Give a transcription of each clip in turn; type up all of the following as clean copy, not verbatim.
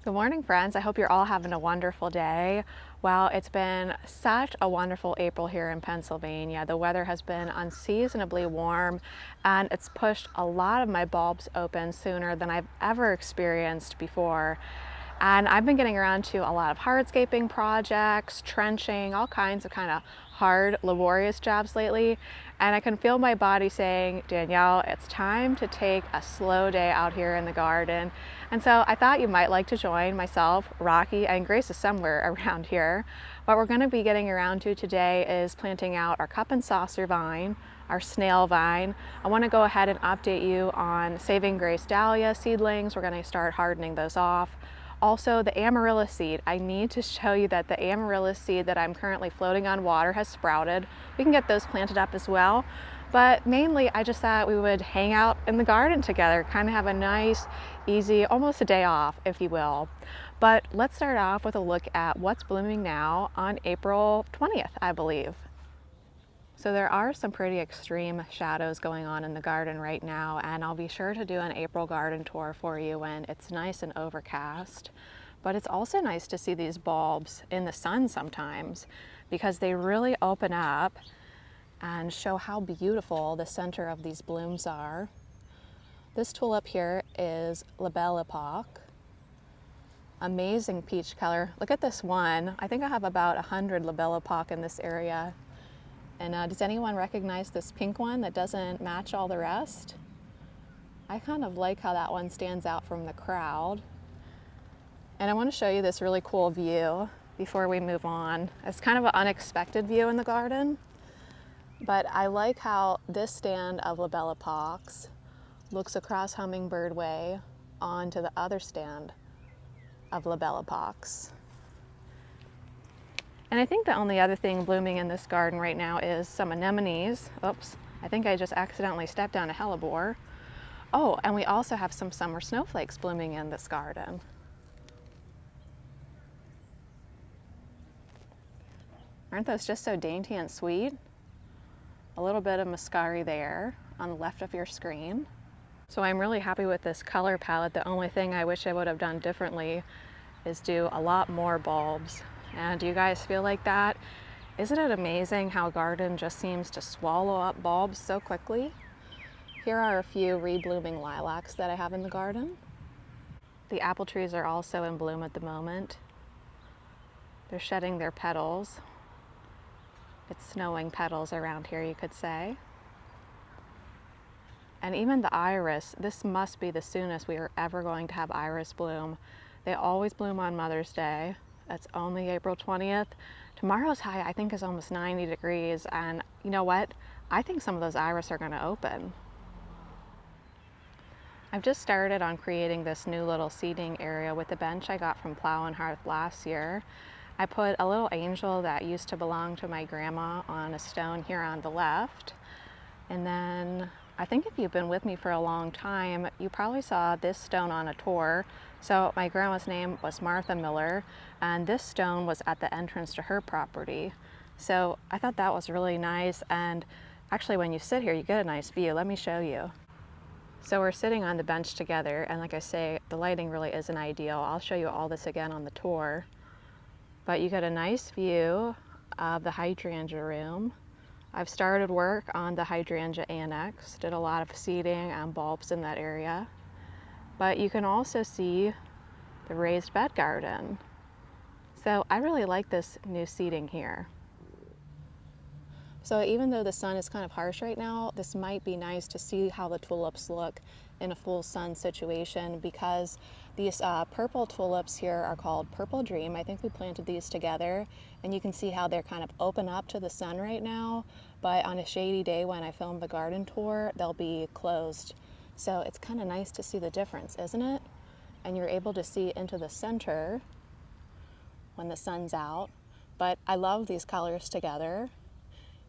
Good morning, friends. I hope you're all having a wonderful day. Well, it's been such a wonderful April here in Pennsylvania. The weather has been unseasonably warm and it's pushed a lot of my bulbs open sooner than I've ever experienced before. And I've been getting around to a lot of hardscaping projects, trenching, all kinds of kind of hard, laborious jobs lately. And I can feel my body saying, Danielle, it's time to take a slow day out here in the garden. And so I thought you might like to join myself, Rocky, and Grace is somewhere around here. What we're going to be getting around to today is planting out our cup and saucer vine, our snail vine. I want to go ahead and update you on saving grace dahlia seedlings. We're going to start hardening those off. Also, the Amaryllis seed. I need to show you that the Amaryllis seed that I'm currently floating on water has sprouted. We can get those planted up as well. But mainly, I just thought we would hang out in the garden together, kind of have a nice, easy, almost a day off, if you will. But let's start off with a look at what's blooming now on April 20th, I believe. So there are some pretty extreme shadows going on in the garden right now, and I'll be sure to do an April garden tour for you when it's nice and overcast. But it's also nice to see these bulbs in the sun sometimes because they really open up and show how beautiful the center of these blooms are. This tulip here is Labelle Epoque. Amazing peach color. Look at this one. I think I have about 100 Labelle Epoque in this area. And does anyone recognize this pink one that doesn't match all the rest? I kind of like how that one stands out from the crowd. And I want to show you this really cool view before we move on. It's kind of an unexpected view in the garden, but I like how this stand of Labelle Epoques looks across Hummingbird Way onto the other stand of Labelle Epoques. And I think the only other thing blooming in this garden right now is some anemones. Oops, I think I just accidentally stepped on a hellebore. Oh, and we also have some summer snowflakes blooming in this garden. Aren't those just so dainty and sweet? A little bit of muscari there on the left of your screen. So I'm really happy with this color palette. The only thing I wish I would have done differently is do a lot more bulbs. And do you guys feel like that? Isn't it amazing how a garden just seems to swallow up bulbs so quickly? Here are a few reblooming lilacs that I have in the garden. The apple trees are also in bloom at the moment. They're shedding their petals. It's snowing petals around here, you could say. And even the iris, this must be the soonest we are ever going to have iris bloom. They always bloom on Mother's Day. It's only April 20th. Tomorrow's high, I think, is almost 90 degrees. And you know what? I think some of those iris are going to open. I've just started on creating this new little seating area with the bench I got from Plow and Hearth last year. I put a little angel that used to belong to my grandma on a stone here on the left. And then I think if you've been with me for a long time, you probably saw this stone on a tour. So my grandma's name was Martha Miller, and this stone was at the entrance to her property. So I thought that was really nice, and actually when you sit here, you get a nice view. Let me show you. So we're sitting on the bench together, and like I say, the lighting really isn't ideal. I'll show you all this again on the tour. But you get a nice view of the hydrangea room. I've started work on the hydrangea annex, did a lot of seeding and bulbs in that area. But you can also see the raised bed garden. So I really like this new seating here. So even though the sun is kind of harsh right now, this might be nice to see how the tulips look in a full sun situation, because these purple tulips here are called Purple Dream. I think we planted these together, and you can see how they're kind of open up to the sun right now, but on a shady day when I film the garden tour, they'll be closed. So it's kind of nice to see the difference, isn't it? And you're able to see into the center when the sun's out. But I love these colors together.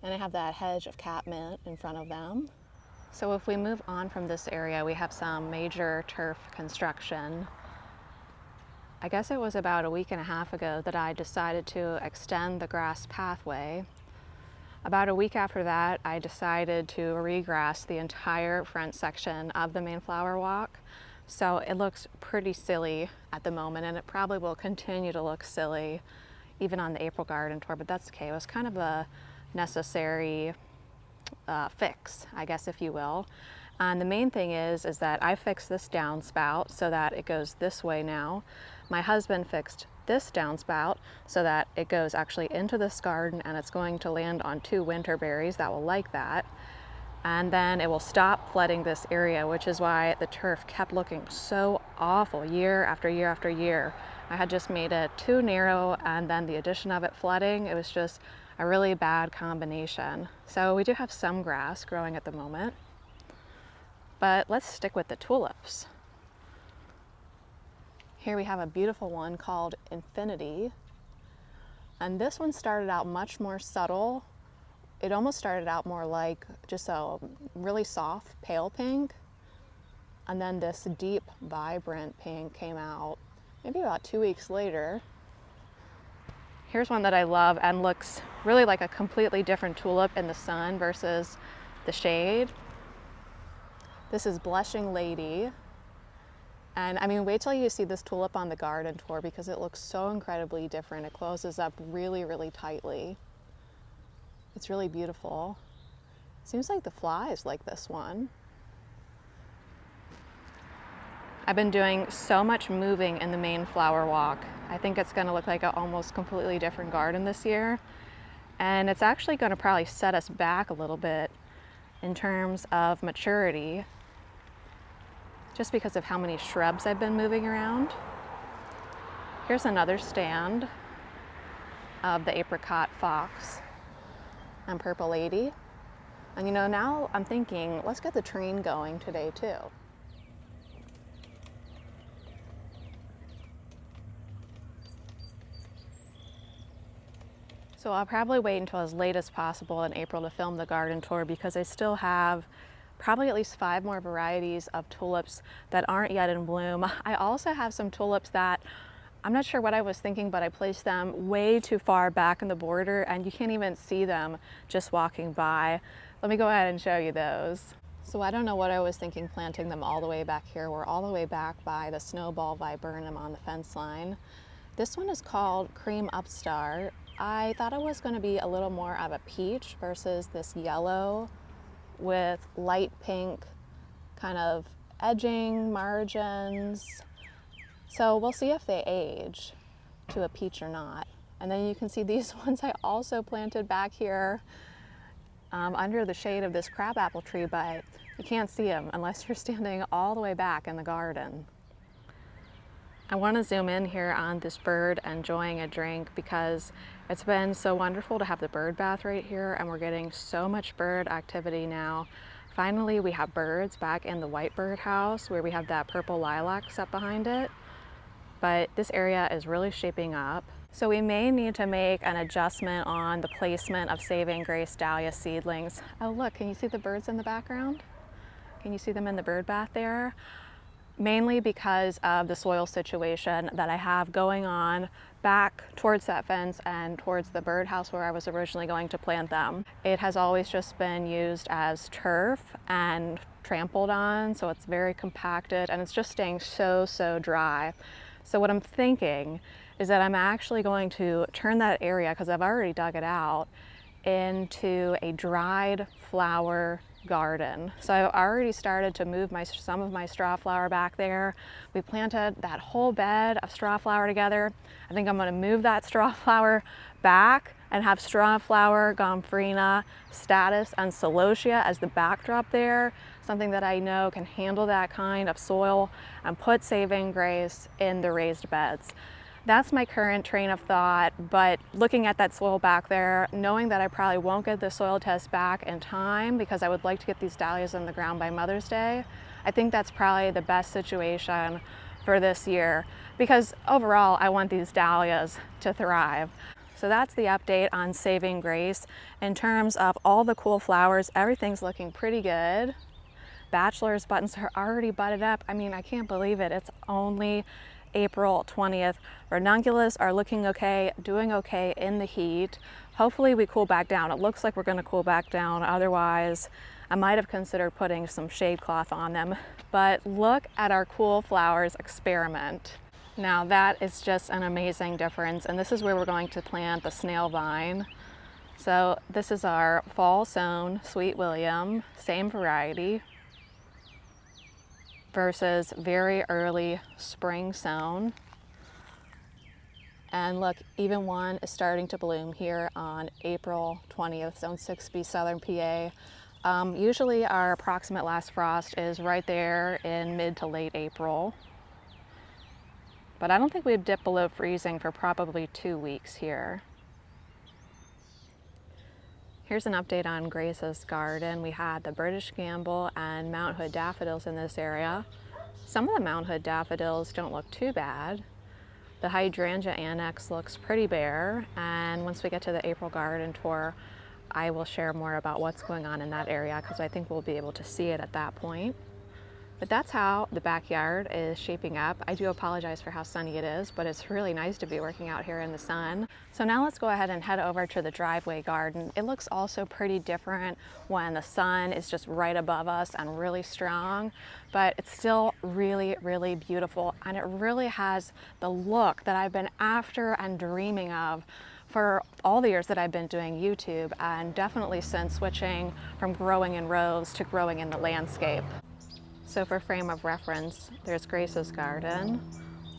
And I have that hedge of catmint in front of them. So if we move on from this area, we have some major turf construction. I guess it was about a week and a half ago that I decided to extend the grass pathway. About a week after that, I decided to regrass the entire front section of the main flower walk. So it looks pretty silly at the moment, and it probably will continue to look silly even on the April garden tour, but that's okay. It was kind of a necessary fix, I guess, if you will. And the main thing is that I fixed this downspout so that it goes this way now. My husband fixed this downspout so that it goes actually into this garden, and it's going to land on 2 winter berries that will like that. And then it will stop flooding this area, which is why the turf kept looking so awful year after year after year. I had just made it too narrow, and then the addition of it flooding, it was just a really bad combination. So we do have some grass growing at the moment, but let's stick with the tulips. Here we have a beautiful one called Infinity, and this one started out much more subtle. It almost started out more like just a really soft pale pink, and then this deep vibrant pink came out maybe about 2 weeks later. Here's one that I love and looks really like a completely different tulip in the sun versus the shade. This is Blushing Lady. And I mean, wait till you see this tulip on the garden tour because it looks so incredibly different. It closes up really, really tightly. It's really beautiful. Seems like the flies like this one. I've been doing so much moving in the main flower walk. I think it's gonna look like an almost completely different garden this year. And it's actually gonna probably set us back a little bit in terms of maturity, just because of how many shrubs I've been moving around. Here's another stand of the apricot fox and purple lady. And you know, now I'm thinking, let's get the train going today too. So I'll probably wait until as late as possible in April to film the garden tour because I still have probably at least 5 more varieties of tulips that aren't yet in bloom. I also have some tulips that I'm not sure what I was thinking, but I placed them way too far back in the border and you can't even see them just walking by. Let me go ahead and show you those. So I don't know what I was thinking planting them all the way back here. We're all the way back by the snowball viburnum on the fence line. This one is called Cream Upstart. I thought it was going to be a little more of a peach versus this yellow with light pink kind of edging, margins. So we'll see if they age to a peach or not. And then you can see these ones I also planted back here under the shade of this crabapple tree, but you can't see them unless you're standing all the way back in the garden. I want to zoom in here on this bird enjoying a drink because it's been so wonderful to have the bird bath right here, and we're getting so much bird activity now. Finally, we have birds back in the white bird house where we have that purple lilac set behind it. But this area is really shaping up. So we may need to make an adjustment on the placement of Saving Grace dahlia seedlings. Oh look, can you see the birds in the background? Can you see them in the bird bath there? Mainly because of the soil situation that I have going on back towards that fence and towards the birdhouse where I was originally going to plant them. It has always just been used as turf and trampled on, so it's very compacted and it's just staying so dry. So what I'm thinking is that I'm actually going to turn that area, because I've already dug it out, into a dried flower garden. So I've already started to move some of my straw flower back there. We planted that whole bed of straw flower together. I think I'm going to move that straw flower back and have straw flower, gomphrena, statice, and celosia as the backdrop there, something that I know can handle that kind of soil, and put Saving Grace in the raised beds. That's my current train of thought, but looking at that soil back there, knowing that I probably won't get the soil test back in time because I would like to get these dahlias in the ground by Mother's Day, I think that's probably the best situation for this year because overall I want these dahlias to thrive. So that's the update on Saving Grace. In terms of all the cool flowers, everything's looking pretty good. Bachelor's buttons are already budded up. I mean, I can't believe it. It's only April 20th. Ranunculus are looking okay, doing okay in the heat. Hopefully we cool back down. It looks like we're going to cool back down. Otherwise, I might have considered putting some shade cloth on them, but look at our cool flowers experiment. Now that is just an amazing difference, and this is where we're going to plant the snail vine. So this is our fall sown Sweet William, same variety, versus very early spring sown. And look, even one is starting to bloom here on April 20th, Zone 6B, Southern PA. Usually our approximate last frost is right there in mid to late April. But I don't think we've dipped below freezing for probably 2 weeks here. Here's an update on Grace's garden. We had the British Gamble and Mount Hood daffodils in this area. Some of the Mount Hood daffodils don't look too bad. The hydrangea annex looks pretty bare, and once we get to the April garden tour, I will share more about what's going on in that area because I think we'll be able to see it at that point. But that's how the backyard is shaping up. I do apologize for how sunny it is, but it's really nice to be working out here in the sun. So now let's go ahead and head over to the driveway garden. It looks also pretty different when the sun is just right above us and really strong, but it's still really, really beautiful. And it really has the look that I've been after and dreaming of for all the years that I've been doing YouTube, and definitely since switching from growing in rows to growing in the landscape. So for frame of reference, there's Grace's garden.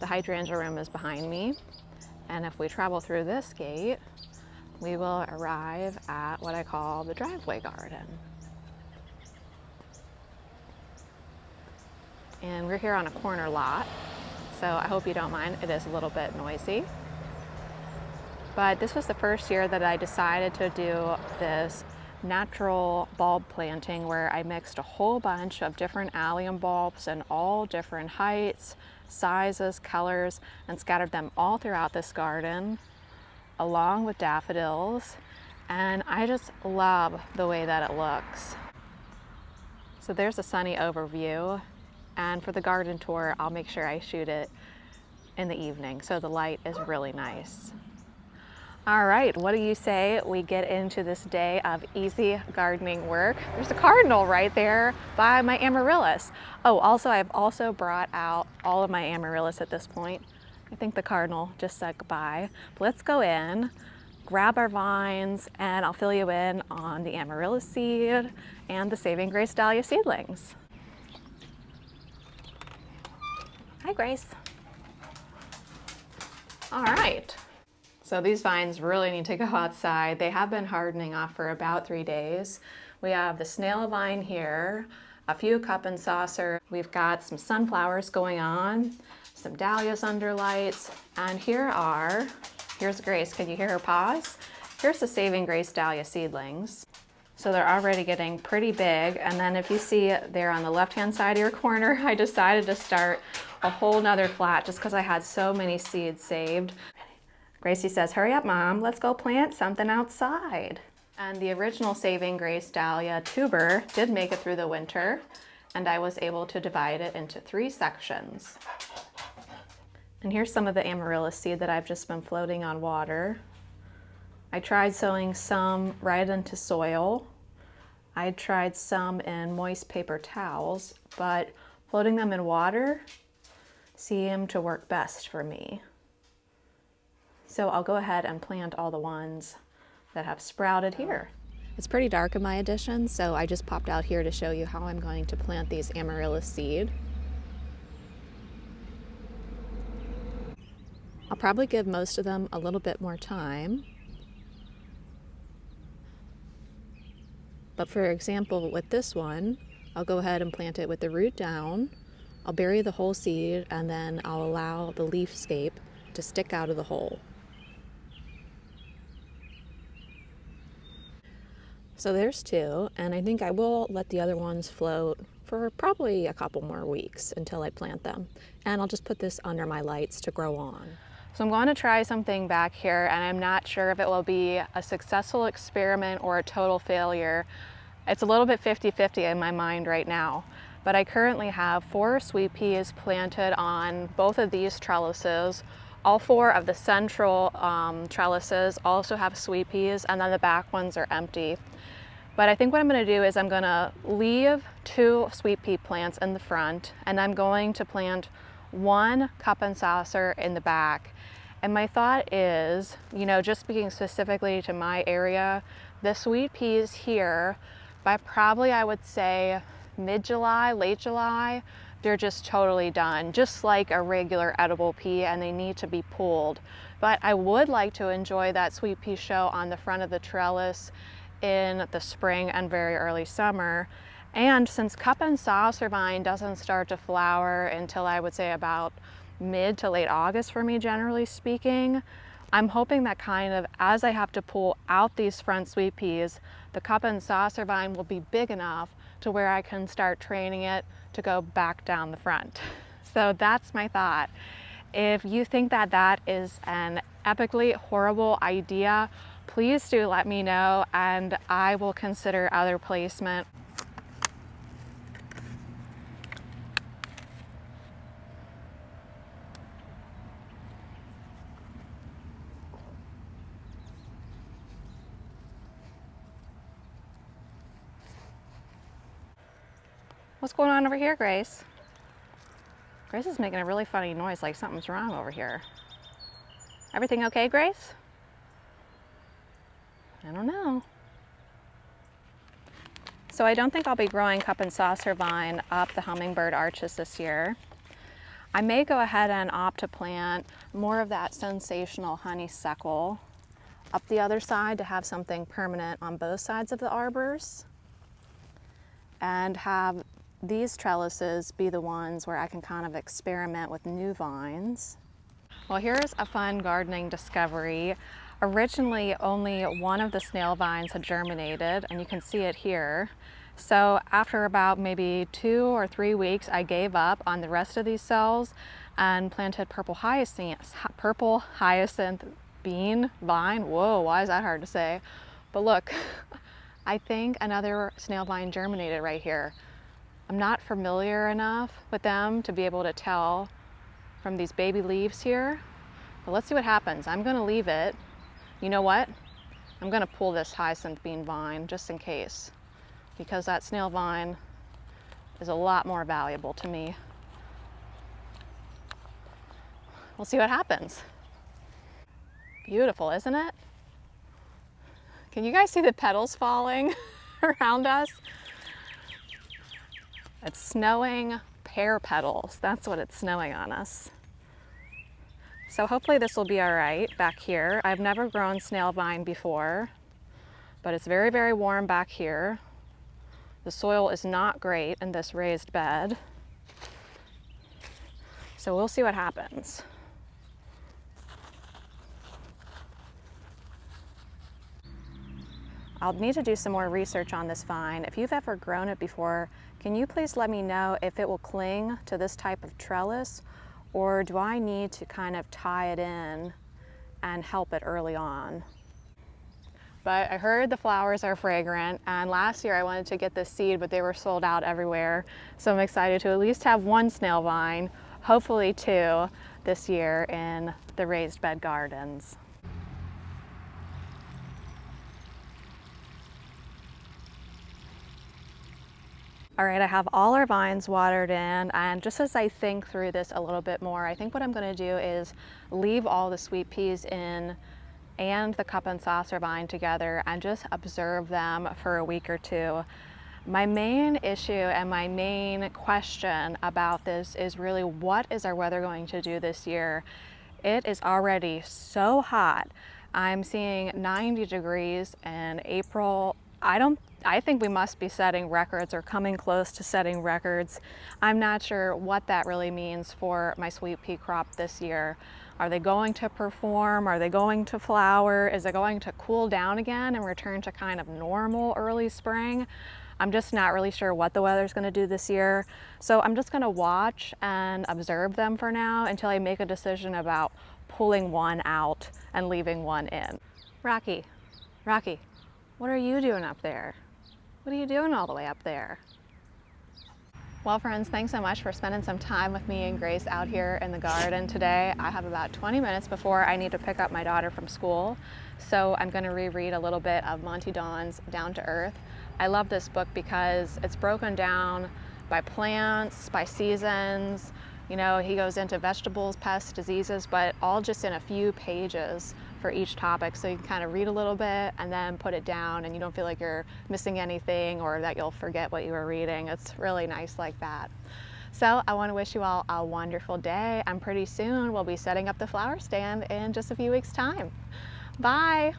The hydrangea room is behind me. And if we travel through this gate, we will arrive at what I call the driveway garden. And we're here on a corner lot, so I hope you don't mind. It is a little bit noisy. But this was the first year that I decided to do this natural bulb planting, where I mixed a whole bunch of different allium bulbs in all different heights, sizes, colors, and scattered them all throughout this garden along with daffodils, and I just love the way that it looks. So there's a sunny overview, and for the garden tour I'll make sure I shoot it in the evening so the light is really nice. All right, what do you say we get into this day of easy gardening work? There's a cardinal right there by my Amaryllis. Oh, also I've also brought out all of my Amaryllis at this point. I think the cardinal just said goodbye. But let's go in, grab our vines, and I'll fill you in on the Amaryllis seed and the Saving Grace dahlia seedlings. Hi, Grace. All right. So these vines really need to go outside. They have been hardening off for about 3 days. We have the snail vine here, a few cup and saucer. We've got some sunflowers going on, some dahlias under lights, and here's Grace. Can you hear her pause? Here's the Saving Grace dahlia seedlings. So they're already getting pretty big. And then if you see there on the left-hand side of your corner, I decided to start a whole nother flat just because I had so many seeds saved. Gracie says, hurry up, Mom, let's go plant something outside. And the original Saving Grace dahlia tuber did make it through the winter, and I was able to divide it into 3 sections. And here's some of the Amaryllis seed that I've just been floating on water. I tried sowing some right into soil. I tried some in moist paper towels, but floating them in water seemed to work best for me. So I'll go ahead and plant all the ones that have sprouted here. It's pretty dark in my addition, so I just popped out here to show you how I'm going to plant these Amaryllis seed. I'll probably give most of them a little bit more time. But for example, with this one, I'll go ahead and plant it with the root down. I'll bury the whole seed, and then I'll allow the leaf scape to stick out of the hole. So there's 2, and I think I will let the other ones float for probably a couple more weeks until I plant them. And I'll just put this under my lights to grow on. So I'm going to try something back here, and I'm not sure if it will be a successful experiment or a total failure. It's a little bit 50-50 in my mind right now. But I currently have 4 sweet peas planted on both of these trellises. All 4 of the central trellises also have sweet peas, and then the back ones are empty. But I think what I'm going to do is I'm going to leave 2 sweet pea plants in the front, and I'm going to plant 1 cup and saucer in the back. And my thought is, you know, just speaking specifically to my area, the sweet peas here, by probably I would say mid-July, late July, they're just totally done, just like a regular edible pea, and they need to be pulled. But I would like to enjoy that sweet pea show on the front of the trellis in the spring and very early summer. And since cup and saucer vine doesn't start to flower until I would say about mid to late August for me, generally speaking, I'm hoping that kind of as I have to pull out these front sweet peas, the cup and saucer vine will be big enough to where I can start training it to go back down the front. So that's my thought. If you think that that is an epically horrible idea, please do let me know and I will consider other placement. What's going on over here, Grace? Grace is making a really funny noise, like something's wrong over here. Everything okay, Grace? I don't know. So I don't think I'll be growing cup and saucer vine up the hummingbird arches this year. I may go ahead and opt to plant more of that sensational honeysuckle up the other side to have something permanent on both sides of the arbors, and have these trellises be the ones where I can kind of experiment with new vines. Well, here's a fun gardening discovery. Originally, only one of the snail vines had germinated, and you can see it here. So after about maybe 2 or 3 weeks, I gave up on the rest of these cells and planted purple hyacinth bean vine. Whoa, why is that hard to say? But look, I think another snail vine germinated right here. I'm not familiar enough with them to be able to tell from these baby leaves here, but let's see what happens. I'm gonna leave it. You know what? I'm gonna pull this hyacinth bean vine just in case, because that snail vine is a lot more valuable to me. We'll see what happens. Beautiful, isn't it? Can you guys see the petals falling around us? It's snowing pear petals. That's what it's snowing on us. So hopefully this will be all right back here. I've never grown snail vine before, but it's very, very warm back here. The soil is not great in this raised bed. So we'll see what happens. I'll need to do some more research on this vine. If you've ever grown it before, can you please let me know if it will cling to this type of trellis, or do I need to kind of tie it in and help it early on? But I heard the flowers are fragrant, and last year I wanted to get this seed, but they were sold out everywhere. So I'm excited to at least have 1 snail vine, hopefully 2 this year in the raised bed gardens. All right, I have all our vines watered in, and just as I think through this a little bit more, I think what I'm gonna do is leave all the sweet peas in and the cup and saucer vine together and just observe them for a week or 2. My main issue and my main question about this is really, what is our weather going to do this year? It is already so hot. I'm seeing 90 degrees in April. I think we must be setting records or coming close to setting records. I'm not sure what that really means for my sweet pea crop this year. Are they going to perform? Are they going to flower? Is it going to cool down again and return to kind of normal early spring? I'm just not really sure what the weather's going to do this year. So I'm just going to watch and observe them for now until I make a decision about pulling one out and leaving one in. Rocky, what are you doing up there? What are you doing all the way up there? Well, friends, thanks so much for spending some time with me and Grace out here in the garden today. I have about 20 minutes before I need to pick up my daughter from school, so I'm going to reread a little bit of Monty Don's Down to Earth. I love this book because it's broken down by plants, by seasons. You know, he goes into vegetables, pests, diseases, but all just in a few pages for each topic. So you can kind of read a little bit and then put it down, and you don't feel like you're missing anything or that you'll forget what you were reading. It's really nice like that. So I want to wish you all a wonderful day, and pretty soon we'll be setting up the flower stand in just a few weeks' time. Bye.